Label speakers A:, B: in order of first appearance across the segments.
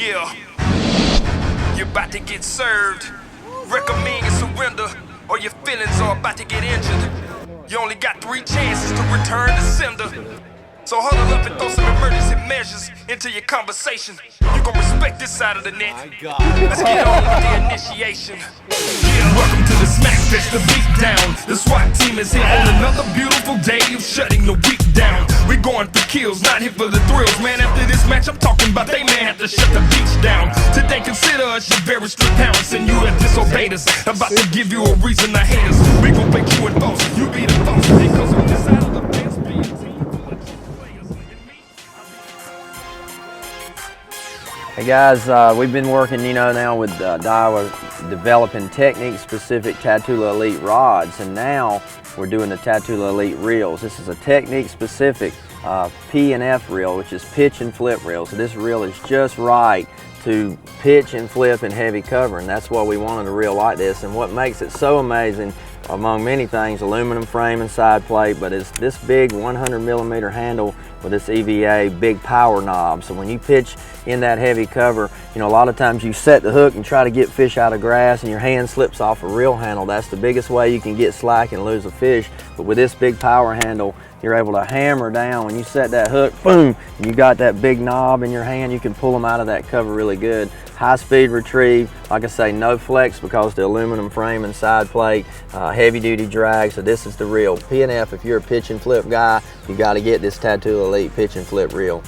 A: Yeah, you're about to get served. Recommend you surrender, or your feelings are about to get injured. You only got 3 chances to return the sender. So huddle up and throw some emergency measures into your conversation. You gon' respect this side of the net. Let's get on with the initiation. Yeah, welcome to the Smack Fest, the beat down. The SWAT team is here on another beautiful day of shutting the week down. We're going for kills, not here for the thrills. Man, after this match, I'm talking about they may have to shut the beach down. Today, consider us your very strict parents, and you have disobeyed us. About to give you a reason to hate us. We gon' make you and boss. You be the boss because on this side of the fence, be a team.
B: Hey guys, we've been working, now with Daiwa developing technique-specific TATULA Elite rods, and now we're doing the TATULA Elite reels. This is a technique-specific P and F reel, which is pitch and flip reel. So this reel is just right to pitch and flip in heavy cover, and that's why we wanted a reel like this. And what makes it so amazing, among many things, aluminum frame and side plate, but it's this big 100mm handle with this EVA big power knob. So when you pitch in that heavy cover, a lot of times you set the hook and try to get fish out of grass and your hand slips off a reel handle. That's the biggest way you can get slack and lose a fish. But with this big power handle, you're able to hammer down. When you set that hook, boom, you got that big knob in your hand, you can pull them out of that cover really good. High speed retrieve, like I say, no flex because the aluminum frame and side plate, heavy duty drag, so this is the reel. P&F, if you're a pitch and flip guy, you gotta get this TATULA Elite pitch and flip reel.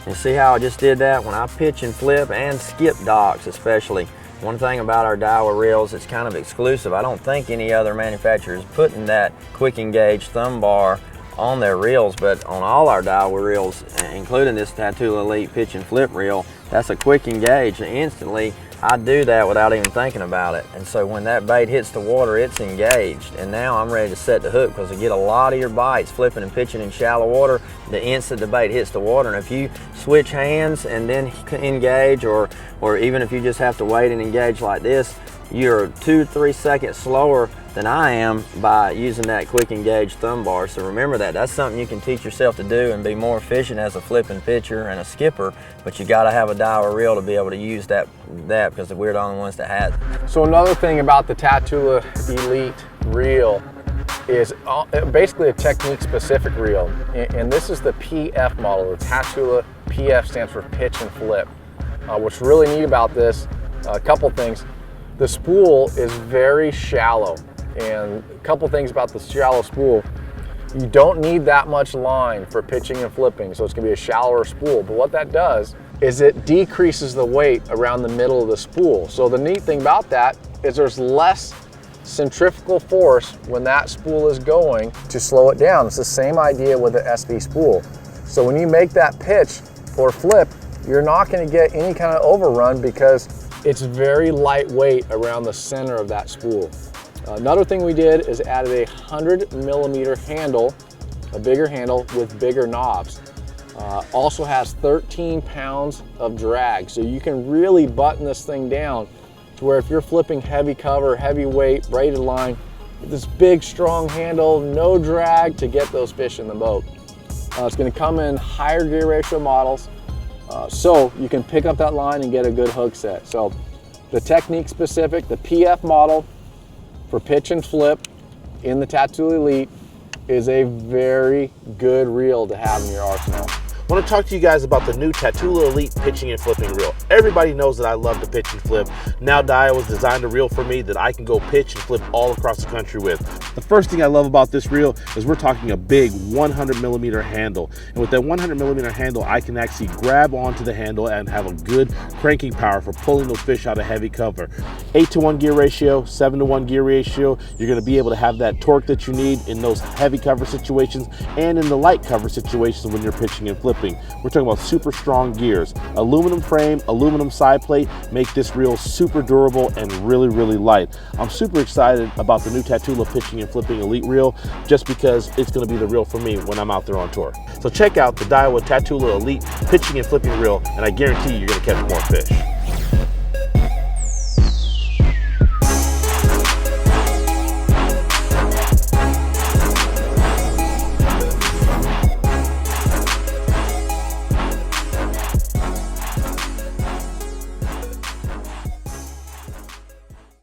B: And see how I just did that? When I pitch and flip and skip docks especially, one thing about our Daiwa reels, it's kind of exclusive. I don't think any other manufacturer is putting that quick engage thumb bar on their reels, but on all our Daiwa reels, including this TATULA Elite pitch and flip reel, that's a quick engage. And instantly, I do that without even thinking about it. And so when that bait hits the water, it's engaged. And now I'm ready to set the hook, because you get a lot of your bites flipping and pitching in shallow water the instant the bait hits the water. And if you switch hands and then engage, or even if you just have to wait and engage like this, you're 2 to 3 seconds slower than I am by using that quick engage thumb bar. So remember that. That's something you can teach yourself to do and be more efficient as a flipping pitcher and a skipper, but you gotta have a Daiwa reel to be able to use that because we're the only ones that has it.
C: So another thing about the TATULA Elite reel is basically a technique specific reel. And this is the PF model. The TATULA PF stands for pitch and flip. What's really neat about this, a couple things. The spool is very shallow, and a couple things about the shallow spool. You don't need that much line for pitching and flipping, so it's gonna be a shallower spool. But what that does is it decreases the weight around the middle of the spool. So the neat thing about that is there's less centrifugal force when that spool is going to slow it down. It's the same idea with the SV spool. So when you make that pitch or flip, you're not gonna get any kind of overrun because it's very lightweight around the center of that spool. Another thing we did is added a 100mm handle, a bigger handle with bigger knobs. Also has 13 pounds of drag, so you can really button this thing down to where if you're flipping heavy cover, heavy weight, braided line, this big strong handle, no drag to get those fish in the boat. It's gonna come in higher gear ratio models, so you can pick up that line and get a good hook set. So the technique specific, the PF model for pitch and flip in the TATULA Elite is a very good reel to have in your arsenal.
D: I want to talk to you guys about the new TATULA Elite pitching and flipping reel. Everybody knows that I love to pitch and flip. Now Daiwa's designed a reel for me that I can go pitch and flip all across the country with. The first thing I love about this reel is we're talking a big 100mm handle. And with that 100mm handle, I can actually grab onto the handle and have a good cranking power for pulling those fish out of heavy cover. 8-to-1 gear ratio, 7-to-1 gear ratio. You're going to be able to have that torque that you need in those heavy cover situations and in the light cover situations when you're pitching and flipping. We're talking about super strong gears. Aluminum frame, aluminum side plate make this reel super durable and really, really light. I'm super excited about the new TATULA pitching and flipping Elite reel just because it's going to be the reel for me when I'm out there on tour. So check out the Daiwa TATULA Elite pitching and flipping reel, and I guarantee you're going to catch more fish.